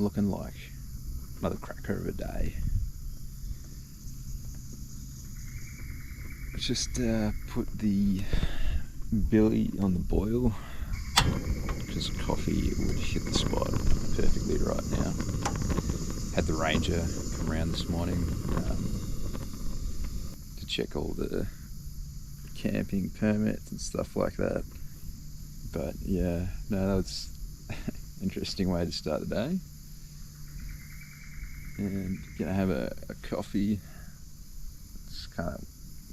looking like another cracker of a day. Just put the billy on the boil because coffee would hit the spot perfectly right now. Had the ranger come around this morning to check all the camping permits and stuff like that. But yeah, no, that was an interesting way to start the day. And gonna have a coffee, just kind of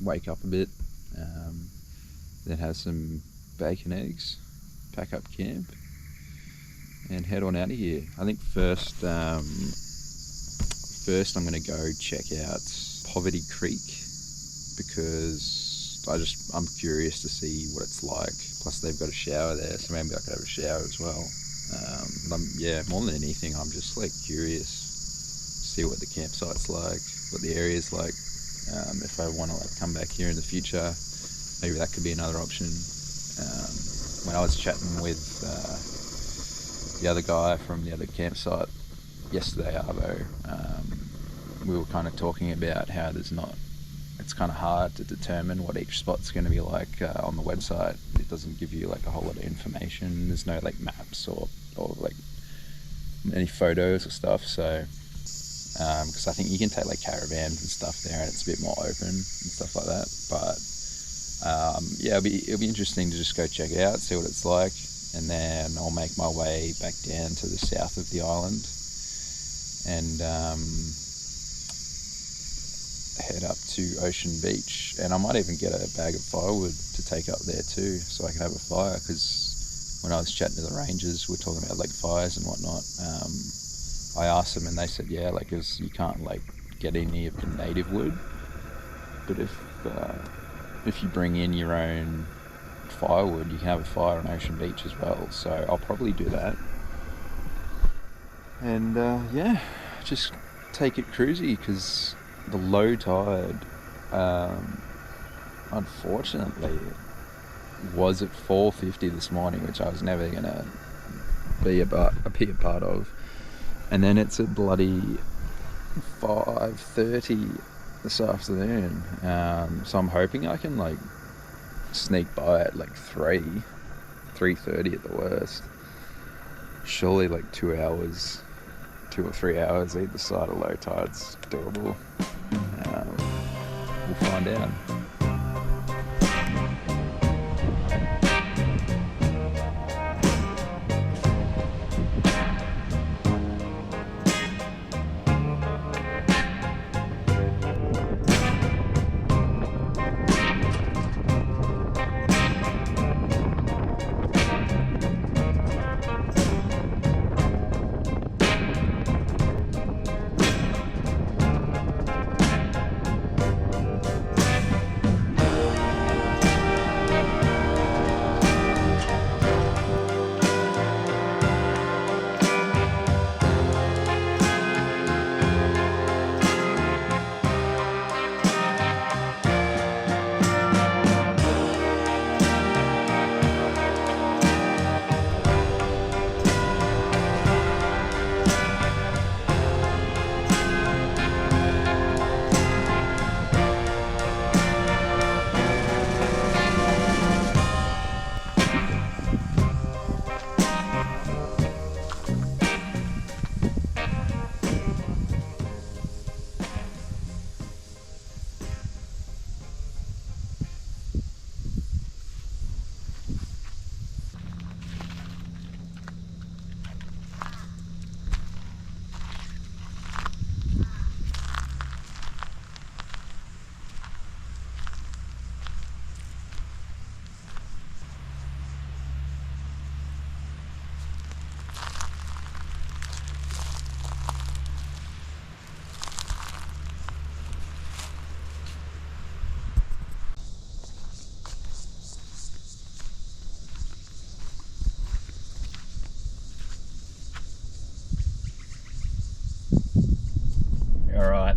wake up a bit, then have some bacon eggs, pack up camp, and head on out of here. I think first I'm going to go check out Poverty Creek because I'm curious to see what it's like. Plus they've got a shower there, so maybe I could have a shower as well. Yeah, more than anything, I'm just like curious to see what the campsite's like, what the area's like. If I want to like come back here in the future, maybe that could be another option. When I was chatting with the other guy from the other campsite yesterday, Arvo, we were kind of talking about how it's kind of hard to determine what each spot's going to be like on the website. It doesn't give you like a whole lot of information. There's no like maps or like any photos or stuff. So because I think you can take like caravans and stuff there and it's a bit more open and stuff like that. But yeah, it'll be interesting to just go check it out, see what it's like, and then I'll make my way back down to the south of the island and head up to Ocean Beach. And I might even get a bag of firewood to take up there too, so I can have a fire, because when I was chatting to the rangers, we were talking about like fires and whatnot. I asked them and they said, yeah, like you can't like get any of the native wood, but if you bring in your own firewood, you can have a fire on Ocean Beach as well. So I'll probably do that. And yeah, just take it cruisy, because the low tide, unfortunately, was at 4:50 this morning, which I was never gonna be a part of. And then it's at bloody 5:30 this afternoon. So I'm hoping I can like sneak by at like 3:30 at the worst. Surely like 2 or 3 hours either side of low tide's doable. We'll find out.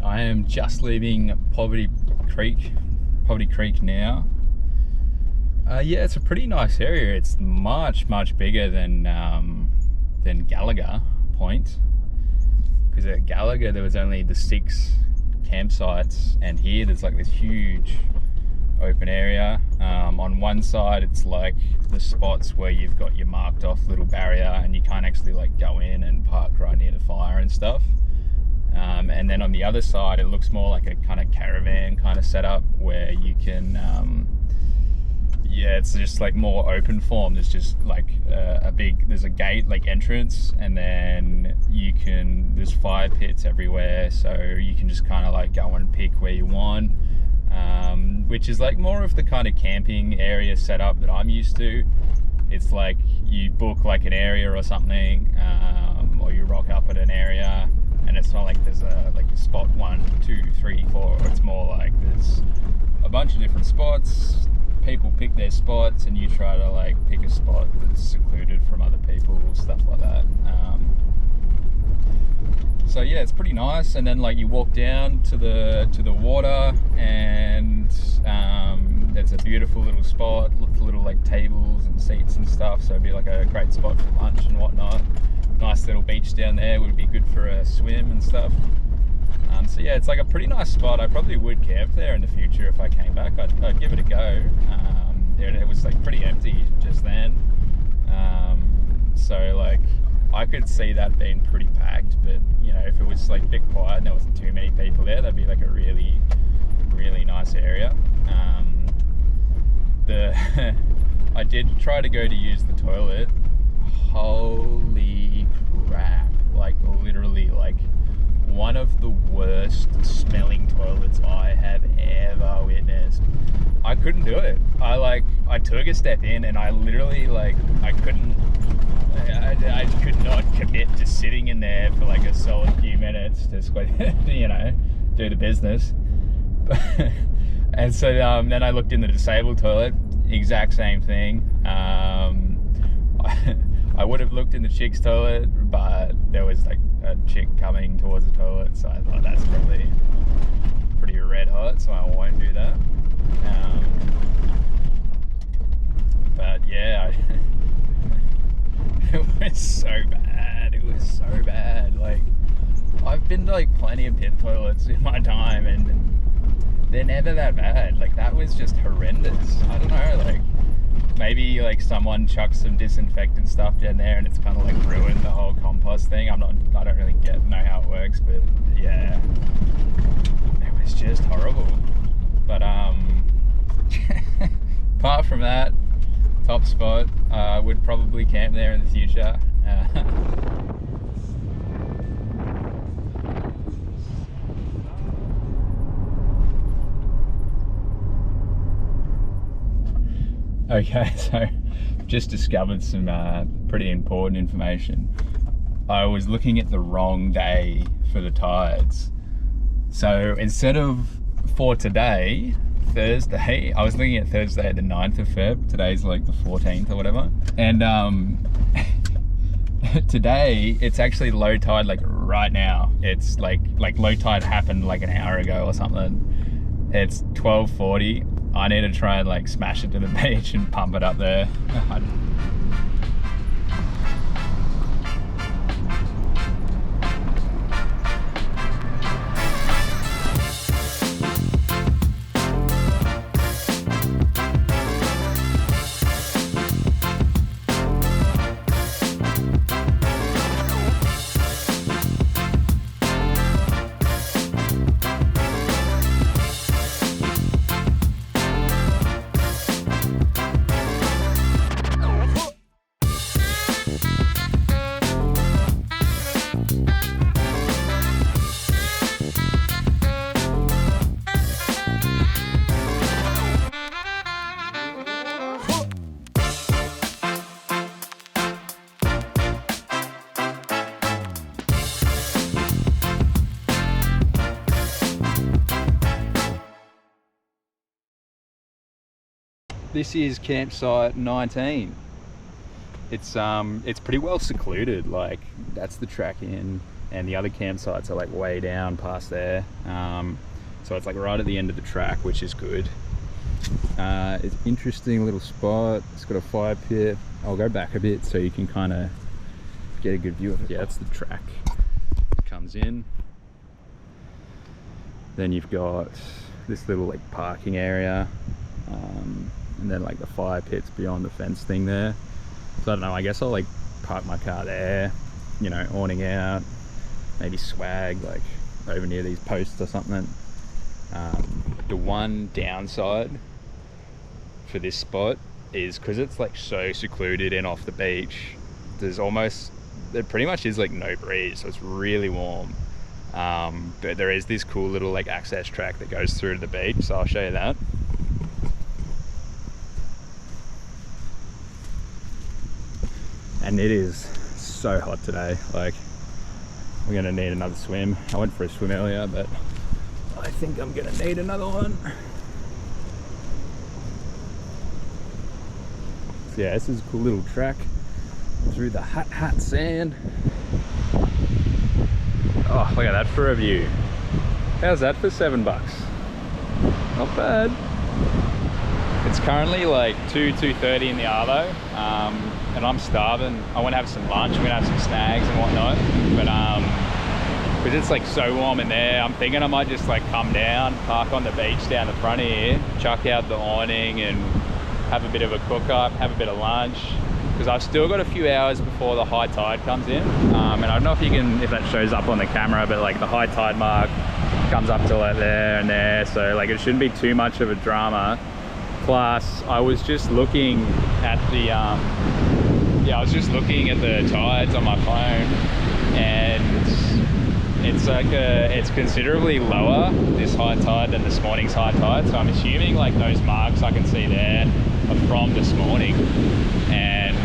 I am just leaving Poverty Creek now. Yeah, it's a pretty nice area. It's much bigger than Gallagher Point. because at Gallagher there was only the 6 campsites, and here there's like this huge open area. On one side it's like the spots where you've got your marked off little barrier and you can't actually like go in and park right near the fire and stuff. And then on the other side it looks more like a kind of caravan kind of setup where you can yeah, it's just like more open form. There's just like there's a gate like entrance, and then there's fire pits everywhere, so you can just kind of like go and pick where you want, which is like more of the kind of camping area setup that I'm used to. It's like you book like an area or something, or you rock up at an area, and it's not like there's like a spot 1, 2, 3, 4. It's more like there's a bunch of different spots. People pick their spots and you try to like pick a spot that's secluded from other people, stuff like that. So yeah, it's pretty nice. And then like you walk down to the water, and it's a beautiful little spot, little like tables and seats and stuff, so it'd be like a great spot for lunch and whatnot. Nice little beach down there, would be good for a swim and stuff. So yeah, it's like a pretty nice spot. I probably would camp there in the future if I came back. I'd give it a go. It was like pretty empty just then, so like I could see that being pretty packed. But you know, if it was like a bit quiet and there wasn't too many people there, that'd be like a really, really nice area. I did try to go to use the toilet. Holy crap! Like literally, like one of the worst smelling toilets I have ever witnessed. I couldn't do it. I took a step in and I literally like I could not commit to sitting in there for like a solid few minutes to you know, do the business. And so then I looked in the disabled toilet, exact same thing. I would have looked in the chick's toilet, but there was like a chick coming towards the toilet, so I thought that's probably pretty red hot, so I won't do that. But yeah, it was so bad. It was so bad. Like, I've been to like plenty of pit toilets in my time, and they're never that bad. Like, that was just horrendous. I don't know, like, maybe like someone chucked some disinfectant stuff down there and it's kind of like ruined the whole compost thing. I don't really know how it works, but yeah, it was just horrible. But apart from that, top spot. I would probably camp there in the future. Okay, so just discovered some pretty important information. I was looking at the wrong day for the tides. So instead of for today, Thursday, I was looking at Thursday the 9th of Feb. Today's like the 14th or whatever. And today it's actually low tide like right now. It's like low tide happened like an hour ago or something. It's 12:40. I need to try and like smash it to the beach and pump it up there. This is campsite 19. It's pretty well secluded. Like, that's the track in, and the other campsites are like way down past there. So it's like right at the end of the track, which is good. It's an interesting little spot. It's got a fire pit. I'll go back a bit so you can kind of get a good view of it. Yeah, that's the track. comes in. Then you've got this little like parking area, and then like the fire pit's beyond the fence thing there. So I don't know, I guess I'll like park my car there, you know, awning out, maybe swag like over near these posts or something. The one downside for this spot is because it's like so secluded and off the beach, there pretty much is like no breeze, so it's really warm. But there is this cool little like access track that goes through to the beach, so I'll show you that. And it is so hot today, like we're gonna need another swim. I went for a swim earlier, but I think I'm gonna need another one. So yeah, this is a cool little track through the hot sand. Oh, look at that for a view. How's that for $7? Not bad. It's currently like 2:30 in the Arvo, and I'm starving. I want to have some lunch. I'm gonna have some snags and whatnot, but because it's like so warm in there, I'm thinking I might just like come down, park on the beach down the front here, chuck out the awning and have a bit of a cook up, have a bit of lunch, because I've still got a few hours before the high tide comes in. And I don't know if that shows up on the camera, but like the high tide mark comes up to like there and there, so like it shouldn't be too much of a drama. Plus I was just looking at the tides on my phone, and it's considerably lower this high tide than this morning's high tide, so I'm assuming like those marks I can see there are from this morning, and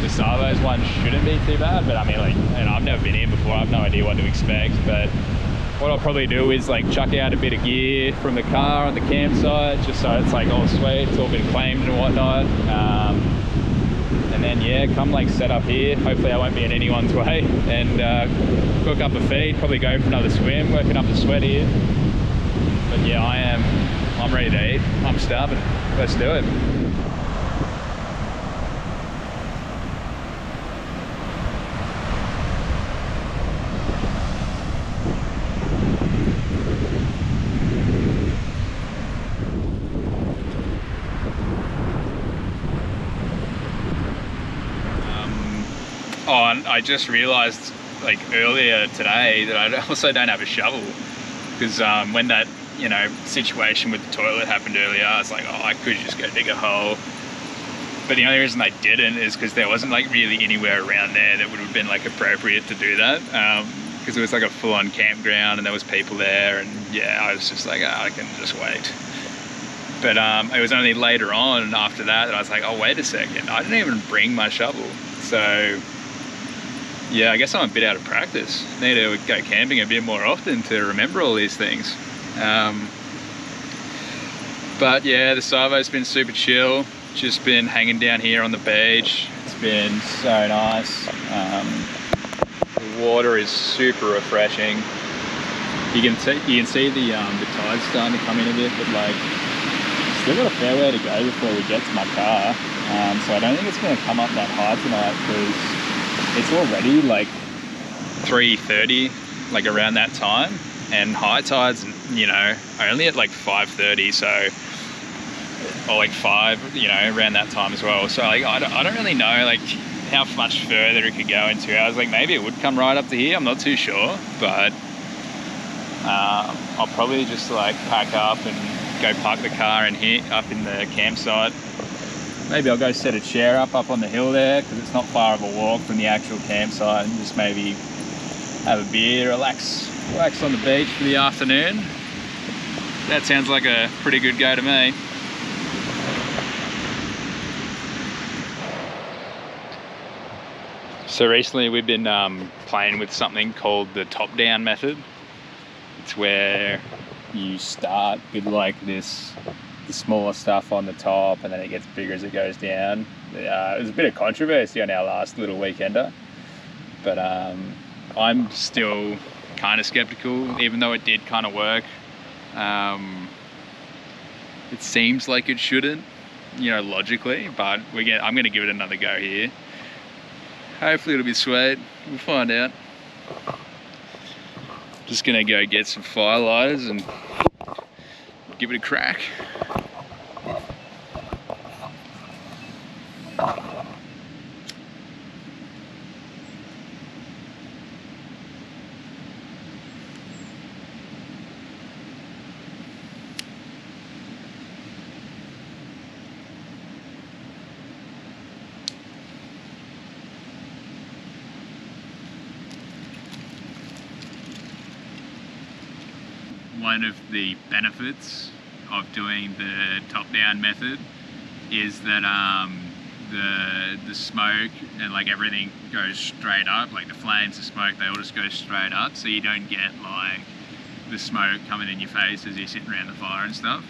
the Savo's one shouldn't be too bad. But I mean, like, and I've never been here before, I have no idea what to expect, but what I'll probably do is like chuck out a bit of gear from the car on the campsite, just so it's like all sweet, it's all been claimed and whatnot. And then yeah, come like set up here. Hopefully I won't be in anyone's way, and cook up a feed, probably go for another swim, working up the sweat here. But yeah, I'm ready to eat. I'm starving. Let's do it. Oh, and I just realized like earlier today that I also don't have a shovel, because when that, you know, situation with the toilet happened earlier, I was like, oh, I could just go dig a hole. But the only reason I didn't is because there wasn't like really anywhere around there that would have been like appropriate to do that, because it was like a full-on campground and there was people there, and yeah, I was just like, oh, I can just wait. But it was only later on after that I was like, oh, wait a second, I didn't even bring my shovel. So yeah, I guess I'm a bit out of practice. Need to go camping a bit more often to remember all these things. But yeah, the Savo's been super chill. Just been hanging down here on the beach. It's been so nice. The water is super refreshing. You can see the tide's starting to come in a bit, but like still got a fair way to go before we get to my car. So I don't think it's going to come up that high tonight, because it's already like 3:30, like around that time, and high tide's, you know, only at like 5:30, so, or like 5, you know, around that time as well. So like I don't really know like how much further it could go in 2 hours. Like maybe it would come right up to here, I'm not too sure, but I'll probably just like pack up and go park the car in here up in the campsite. Maybe I'll go set a chair up on the hill there, because it's not far of a walk from the actual campsite, and just maybe have a beer, relax on the beach for the afternoon. That sounds like a pretty good go to me. So recently we've been playing with something called the top-down method. It's where you start with like this, the smaller stuff on the top, and then it gets bigger as it goes down. There's a bit of controversy on our last little weekender, but I'm still kind of skeptical, even though it did kind of work. It seems like it shouldn't, you know, logically, but I'm going to give it another go here. Hopefully it'll be sweet. We'll find out. Just gonna go get some firelighters and give it a crack. One of the benefits of doing the top-down method is that the smoke and like everything goes straight up, like the flames, the smoke, they all just go straight up, so you don't get like the smoke coming in your face as you're sitting around the fire and stuff.